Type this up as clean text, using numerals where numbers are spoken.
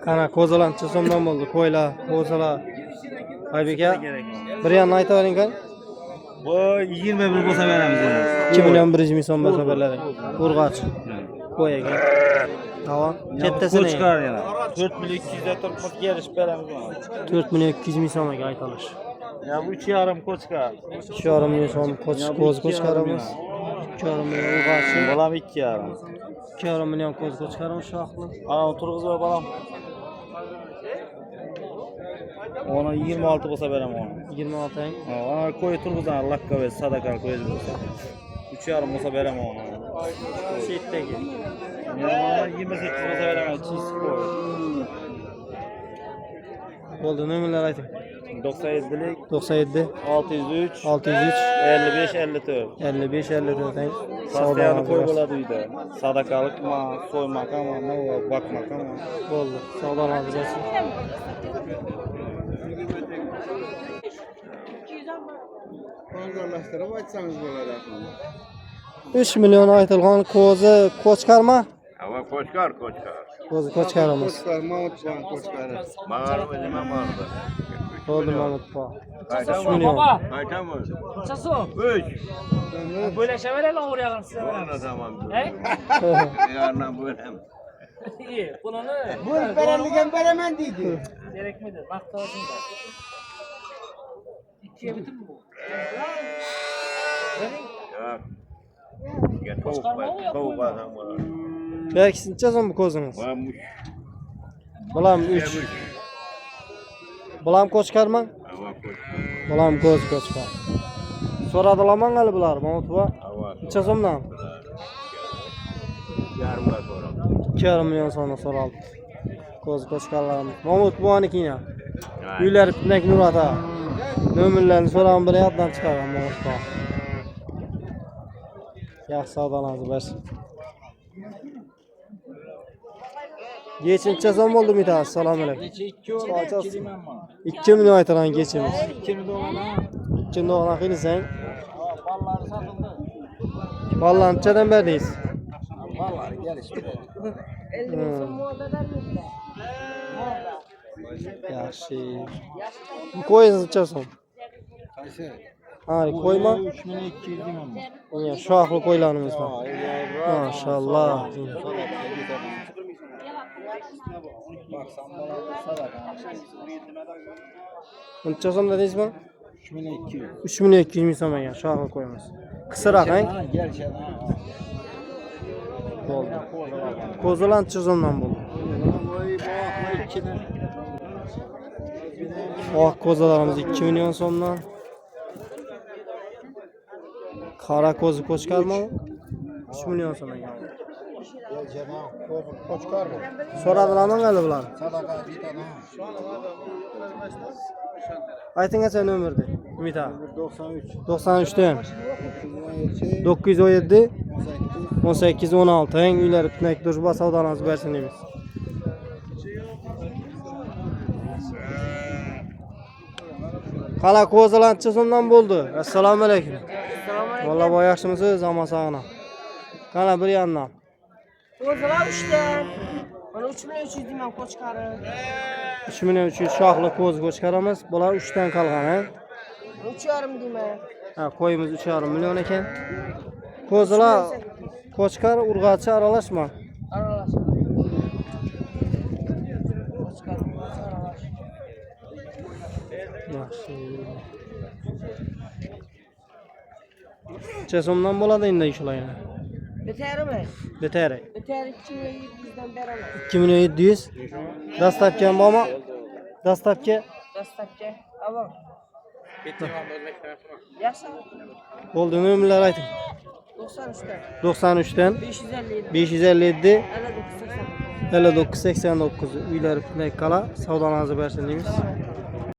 Kana kozalancha so'mdan bo'ldi. Qo'ylar, qo'zalar. Aybek aka, bir yanni aytavering kan. Bu 21 bo'lsa beramiz. 2 million 100 ming so'm bo'lsa beriladi. Urg'och. Qo'y aka. Tamam. Kettasini. Qo'chqar yana. 4 million 200 da turib kelishib beramiz. 4 million 200 ming so'mga aytalish. Ya bu 3,5 qo'chqar. 2,5 million so'm qo'chqaramiz. 2,5 million urg'och. Balam 2,5. 2,5 million qo'chqaramiz shoxli. Ana turg'izib balam. Ona 26 bo'lsa beraman ona. 26 ang. Ona qo'y turg'izan lakka sadaka qo'yib bo'lsa. 3,5 bo'lsa beraman ona. Chetdagi. Yana 28 bo'lsa beraman. Cheese qo'y. Bo'ldi, nomerlar ayting. 97lik 97 603 603 55 54. 55 54 ang. Savdoni qo'y bo'ladi uyda. Sadaqalikmi, so'ymakmi, bakmakmi. Bo'ldi. Savdolarni bersin. Qonunlashtirib aytsangiz bo'ladi aholi. 3 million aytilgan qo'zi qo'chqarmi? Ama koçkar. Qo'zi qo'chqaramiz. Qo'chqar, Mahmud bilan qo'chqari. Mağar özüme vardı. Bo'ldi Mahmud po. Kaçta 3 million. Kaçta mı? Çasu. 3. Böyle şevereyle uğrayalım size. Bana zaman. He? Yarından böyle. İyi. Bunu ne? Bu berenligen beremen deydi. Gerek midir? Bak doğrusun da. İkiye bitir mi bu? Ya. Ya tavuk bazen var. Belki sinchazam bu qo'zimiz. Varmış. Bulam 3. Bulam qo'chqarmi? Hava koçkar. Bulam qo'chqar. So'radilarman hali bular, Mahmud po. Hava. Necha so'mdan? Yarımda sonra. 2,5 million so'mdan so'raldi. Qo'chqarlarimiz. Mahmud buvanikina. Uylar bitmak Nurata. Nomerlarni so'ragan bir yoddan chiqargan Mahmud po. Yaxshi savdolarni bersin. Geçincha so'm bo'ldi mita. Assalomu alaykum. 2 million aytilgan geçimiz. 2 milyon. 2 million qilasang, Balları satıldı. ballarni nechadan berdingiz? Balları gelişti. 50 milyon muhabbet eder misin? Yaxshi. Bu qo'yingiz necha so'm? Qaysi? Ha, qo'yma. 3200 deyman. Mana shoxli qo'ylarimiz bor. Maşallah. Baksam bo'ladi sadaqa. Necha so'm dedingizmi? 3200. 3 million 200 ming so'mga shoxli qo'yamiz. Qisqiroq, ha? Gelişen ha. Bo'ldi. Qo'zilar necha so'mdan bo'ldi? Voy boqma 2dan. Oq qo'zilarimiz 2 million so'mdan. Qora qo'zi qo'chqarmi? 3 million so'mga. Gelişen ha. Qo'chqar bu. So'radilarmi hali bular? Sadaqa bitadi ha. Aytingcha nomerni. Umid aka. 93 93 dan 917 917 18 18 16 eng uylar bitmak durba savdolarni bersin deymiz. Qala qo'zilancha so'mdan bo'ldi. Assalomu alaykum. Vallahi boy yaxshimisiz? Omon sog'ina. Qala bir yandan. Qo'zilar 3 dan. Mana 3 million 300 deyman qo'chqari. 3 million 300 shoxli qo'zi qo'chqaramiz. Bular 3 dan qolgan, ha? 3,5 deyman. Ha, qo'yimiz 3,5 million ekan. Qo'zilar qo'chqar urg'ochi aralashma. Aralash. Qo'chqar aralash. Yaxshi. Necha so'mdan bo'ladi endi shularni? Bitarmi? Bitari. Bitar 2 million 700 dan beraman. 2 million 700. Dastlabki bormi? Dastlabki Dastlabki. Avval. Yaxshi. bo'ldi, nomerlar ayting. 93 dan. 93 dan 557 557 59 59 89 uylar bitmak qala savdolarni bersin deymiz.